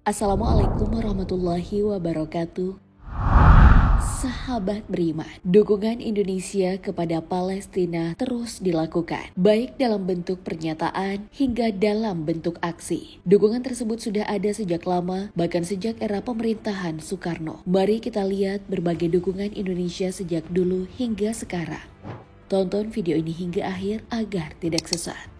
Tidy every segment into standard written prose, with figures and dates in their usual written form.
Assalamualaikum warahmatullahi wabarakatuh. Sahabat beriman, dukungan Indonesia kepada Palestina terus dilakukan, baik dalam bentuk pernyataan hingga dalam bentuk aksi. Dukungan tersebut sudah ada sejak lama, bahkan sejak era pemerintahan Soekarno. Mari kita lihat berbagai dukungan Indonesia sejak dulu hingga sekarang. Tonton video ini hingga akhir agar tidak sesat.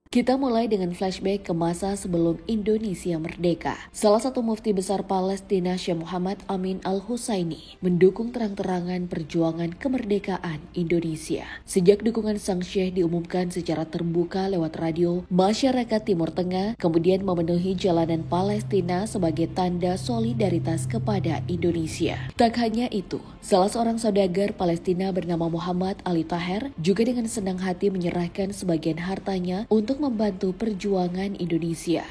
Kita mulai dengan flashback ke masa sebelum Indonesia merdeka. Salah satu mufti besar Palestina, Syekh Muhammad Amin Al-Husaini, mendukung terang-terangan perjuangan kemerdekaan Indonesia. Sejak dukungan sang Syekh diumumkan secara terbuka lewat radio, masyarakat Timur Tengah kemudian memenuhi jalanan Palestina sebagai tanda solidaritas kepada Indonesia. Tak hanya itu, salah seorang saudagar Palestina bernama Muhammad Ali Taher juga dengan senang hati menyerahkan sebagian hartanya untuk membantu perjuangan Indonesia.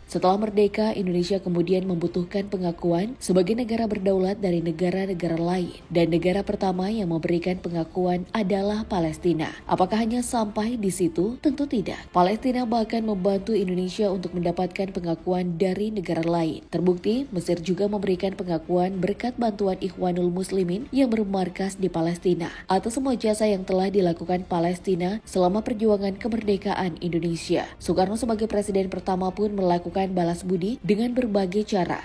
Setelah merdeka, Indonesia kemudian membutuhkan pengakuan sebagai negara berdaulat dari negara-negara lain. Dan negara pertama yang memberikan pengakuan adalah Palestina. Apakah hanya sampai di situ? Tentu tidak. Palestina bahkan membantu Indonesia untuk mendapatkan pengakuan dari negara lain. Terbukti, Mesir juga memberikan pengakuan berkat bantuan Ikhwanul Muslimin yang bermarkas di Palestina. Atas semua jasa yang telah dilakukan Palestina selama perjuangan kemerdekaan Indonesia, Soekarno sebagai presiden pertama pun melakukan balas budi dengan berbagai cara.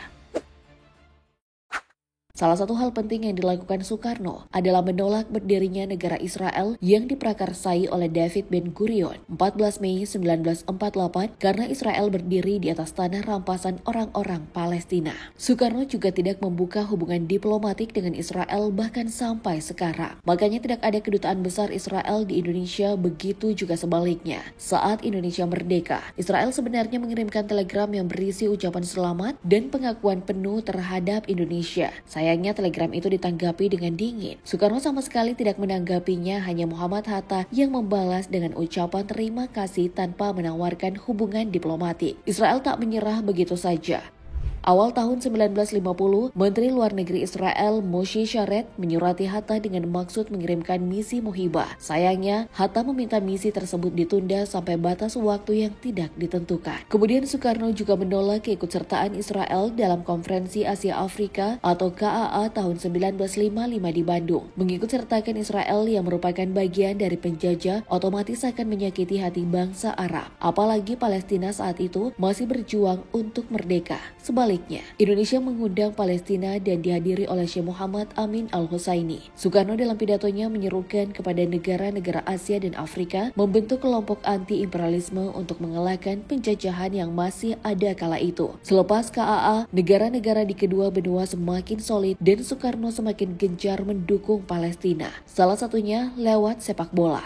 Salah satu hal penting yang dilakukan Soekarno adalah menolak berdirinya negara Israel yang diprakarsai oleh David Ben-Gurion 14 Mei 1948 karena Israel berdiri di atas tanah rampasan orang-orang Palestina. Soekarno juga tidak membuka hubungan diplomatik dengan Israel bahkan sampai sekarang. Makanya tidak ada kedutaan besar Israel di Indonesia, begitu juga sebaliknya. Saat Indonesia merdeka, Israel sebenarnya mengirimkan telegram yang berisi ucapan selamat dan pengakuan penuh terhadap Indonesia. Sayangnya telegram itu ditanggapi dengan dingin. Soekarno sama sekali tidak menanggapinya, hanya Muhammad Hatta yang membalas dengan ucapan terima kasih tanpa menawarkan hubungan diplomatik. Israel tak menyerah begitu saja. Awal tahun 1950, Menteri Luar Negeri Israel Moshe Sharet menyurati Hatta dengan maksud mengirimkan misi muhibah. Sayangnya, Hatta meminta misi tersebut ditunda sampai batas waktu yang tidak ditentukan. Kemudian Soekarno juga menolak keikutsertaan Israel dalam Konferensi Asia Afrika atau KAA tahun 1955 di Bandung. Mengikutsertakan Israel yang merupakan bagian dari penjajah otomatis akan menyakiti hati bangsa Arab. Apalagi Palestina saat itu masih berjuang untuk merdeka. Sebaliknya, Indonesia mengundang Palestina dan dihadiri oleh Syekh Muhammad Amin Al-Husaini. Soekarno dalam pidatonya menyerukan kepada negara-negara Asia dan Afrika membentuk kelompok anti-imperialisme untuk mengalahkan penjajahan yang masih ada kala itu. Selepas KAA, negara-negara di kedua benua semakin solid dan Soekarno semakin gencar mendukung Palestina. Salah satunya lewat sepak bola.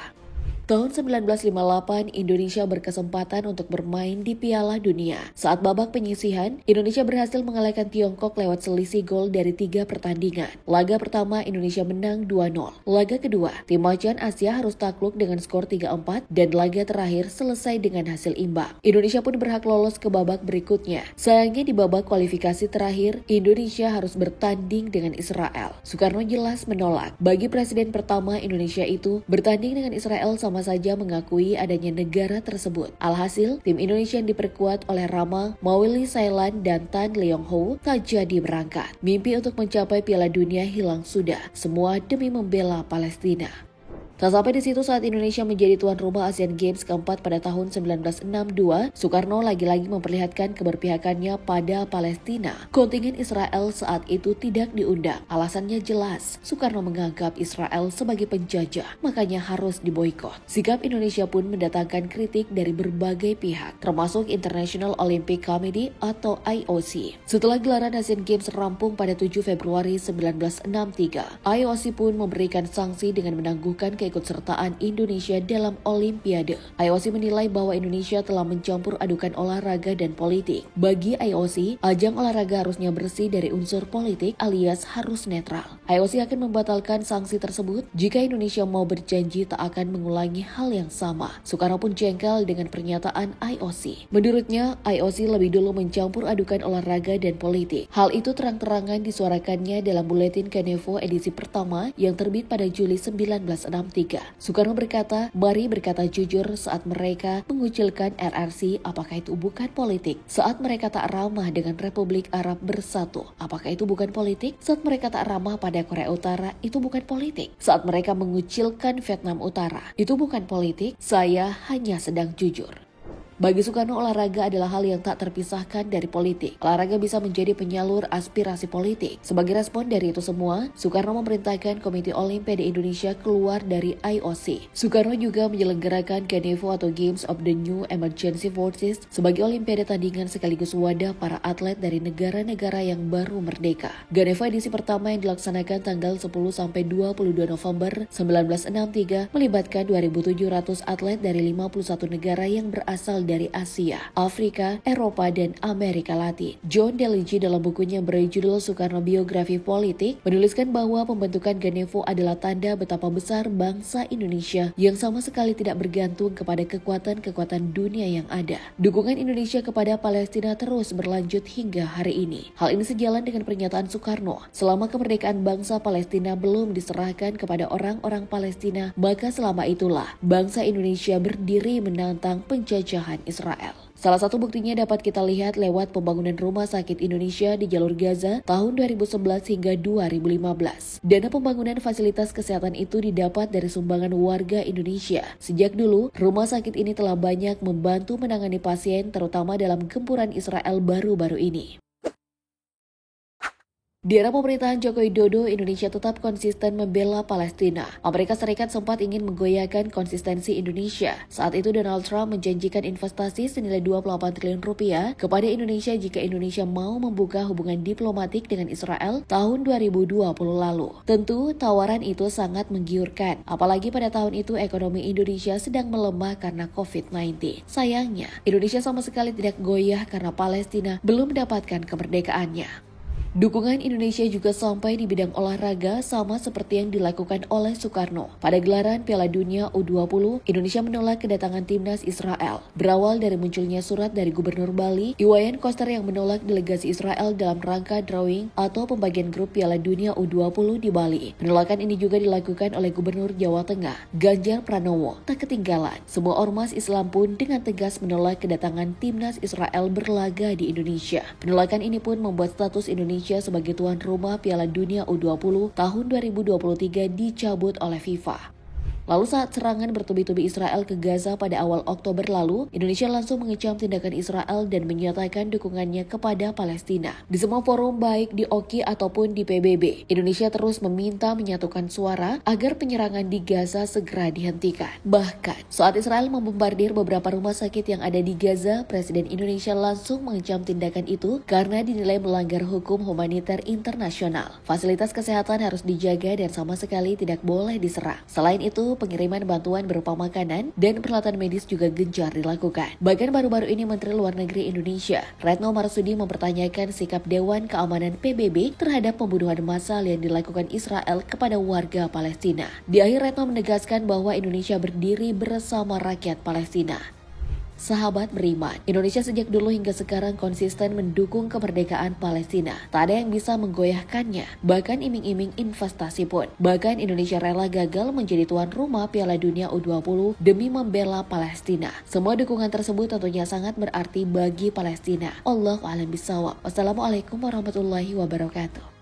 Tahun 1958, Indonesia berkesempatan untuk bermain di Piala Dunia. Saat babak penyisihan, Indonesia berhasil mengalahkan Tiongkok lewat selisih gol dari 3 pertandingan. Laga pertama, Indonesia menang 2-0. Laga kedua, tim macan Asia harus takluk dengan skor 3-4 dan laga terakhir selesai dengan hasil imbang. Indonesia pun berhak lolos ke babak berikutnya. Sayangnya di babak kualifikasi terakhir, Indonesia harus bertanding dengan Israel. Soekarno jelas menolak. Bagi presiden pertama Indonesia itu, bertanding dengan Israel sama saja mengakui adanya negara tersebut. Alhasil, tim Indonesia yang diperkuat oleh Rama, Mawili Sailan, dan Tan Leong Ho tak jadi berangkat. Mimpi untuk mencapai Piala Dunia hilang sudah, semua demi membela Palestina. Tak sampai di situ, saat Indonesia menjadi tuan rumah Asian Games keempat pada tahun 1962, Soekarno lagi-lagi memperlihatkan keberpihakannya pada Palestina. Kontingen Israel saat itu tidak diundang. Alasannya jelas, Soekarno menganggap Israel sebagai penjajah, makanya harus diboikot. Sikap Indonesia pun mendatangkan kritik dari berbagai pihak, termasuk International Olympic Committee atau IOC. Setelah gelaran Asian Games rampung pada 7 Februari 1963, IOC pun memberikan sanksi dengan menangguhkan keikutsertaan Indonesia dalam Olimpiade. IOC menilai bahwa Indonesia telah mencampur adukan olahraga dan politik. Bagi IOC, ajang olahraga harusnya bersih dari unsur politik alias harus netral. IOC akan membatalkan sanksi tersebut jika Indonesia mau berjanji tak akan mengulangi hal yang sama. Soekarno pun jengkel dengan pernyataan IOC. Menurutnya, IOC lebih dulu mencampur adukan olahraga dan politik. Hal itu terang-terangan disuarakannya dalam Buletin Kenevo edisi pertama yang terbit pada Juli 1963. 3. Soekarno berkata, mari berkata jujur saat mereka mengucilkan RRC, apakah itu bukan politik? Saat mereka tak ramah dengan Republik Arab Bersatu, apakah itu bukan politik? Saat mereka tak ramah pada Korea Utara, itu bukan politik? Saat mereka mengucilkan Vietnam Utara, itu bukan politik? Saya hanya sedang jujur. Bagi Soekarno, olahraga adalah hal yang tak terpisahkan dari politik. Olahraga bisa menjadi penyalur aspirasi politik. Sebagai respon dari itu semua, Soekarno memerintahkan Komite Olimpiade Indonesia keluar dari IOC. Soekarno juga menyelenggarakan Ganevo atau Games of the New Emergency Forces sebagai olimpiade tandingan sekaligus wadah para atlet dari negara-negara yang baru merdeka. Ganevo edisi pertama yang dilaksanakan tanggal 10-22 November 1963 melibatkan 2.700 atlet dari 51 negara yang berasal dari Asia, Afrika, Eropa, dan Amerika Latin. John Delegy dalam bukunya berjudul Soekarno Biografi Politik menuliskan bahwa pembentukan Ganevo adalah tanda betapa besar bangsa Indonesia yang sama sekali tidak bergantung kepada kekuatan-kekuatan dunia yang ada. Dukungan Indonesia kepada Palestina terus berlanjut hingga hari ini. Hal ini sejalan dengan pernyataan Soekarno, selama kemerdekaan bangsa Palestina belum diserahkan kepada orang-orang Palestina, maka selama itulah bangsa Indonesia berdiri menantang penjajahan Israel. Salah satu buktinya dapat kita lihat lewat pembangunan rumah sakit Indonesia di jalur Gaza tahun 2011 hingga 2015. Dana pembangunan fasilitas kesehatan itu didapat dari sumbangan warga Indonesia. Sejak dulu, rumah sakit ini telah banyak membantu menangani pasien terutama dalam gempuran Israel baru-baru ini. Di era pemerintahan Joko Widodo, Indonesia tetap konsisten membela Palestina. Amerika Serikat sempat ingin menggoyahkan konsistensi Indonesia. Saat itu Donald Trump menjanjikan investasi senilai 28 triliun rupiah kepada Indonesia jika Indonesia mau membuka hubungan diplomatik dengan Israel tahun 2020 lalu. Tentu tawaran itu sangat menggiurkan, apalagi pada tahun itu ekonomi Indonesia sedang melemah karena COVID-19. Sayangnya, Indonesia sama sekali tidak goyah karena Palestina belum mendapatkan kemerdekaannya. Dukungan Indonesia juga sampai di bidang olahraga sama seperti yang dilakukan oleh Soekarno. Pada gelaran Piala Dunia U20, Indonesia menolak kedatangan timnas Israel. Berawal dari munculnya surat dari Gubernur Bali, Iwayan Koster yang menolak delegasi Israel dalam rangka drawing atau pembagian grup Piala Dunia U20 di Bali. Penolakan ini juga dilakukan oleh Gubernur Jawa Tengah, Ganjar Pranowo. Tak ketinggalan, semua ormas Islam pun dengan tegas menolak kedatangan timnas Israel berlaga di Indonesia. Penolakan ini pun membuat status Indonesia sebagai tuan rumah Piala Dunia U20 tahun 2023 dicabut oleh FIFA. Lalu saat serangan bertubi-tubi Israel ke Gaza pada awal Oktober lalu, Indonesia langsung mengecam tindakan Israel dan menyatakan dukungannya kepada Palestina. Di semua forum baik di OKI ataupun di PBB, Indonesia terus meminta menyatukan suara agar penyerangan di Gaza segera dihentikan. Bahkan, saat Israel membombardir beberapa rumah sakit yang ada di Gaza, Presiden Indonesia langsung mengecam tindakan itu karena dinilai melanggar hukum humaniter internasional. Fasilitas kesehatan harus dijaga dan sama sekali tidak boleh diserang. Selain itu, pengiriman bantuan berupa makanan dan peralatan medis juga gencar dilakukan. Bahkan baru-baru ini Menteri Luar Negeri Indonesia, Retno Marsudi, mempertanyakan sikap Dewan Keamanan PBB terhadap pembunuhan massal yang dilakukan Israel kepada warga Palestina. Di akhir, Retno menegaskan bahwa Indonesia berdiri bersama rakyat Palestina. Sahabat beriman, Indonesia sejak dulu hingga sekarang konsisten mendukung kemerdekaan Palestina. Tak ada yang bisa menggoyahkannya, bahkan iming-iming investasi pun. Bahkan Indonesia rela gagal menjadi tuan rumah Piala Dunia U20 demi membela Palestina. Semua dukungan tersebut tentunya sangat berarti bagi Palestina. Allahu a'lam bishawab. Wassalamualaikum warahmatullahi wabarakatuh.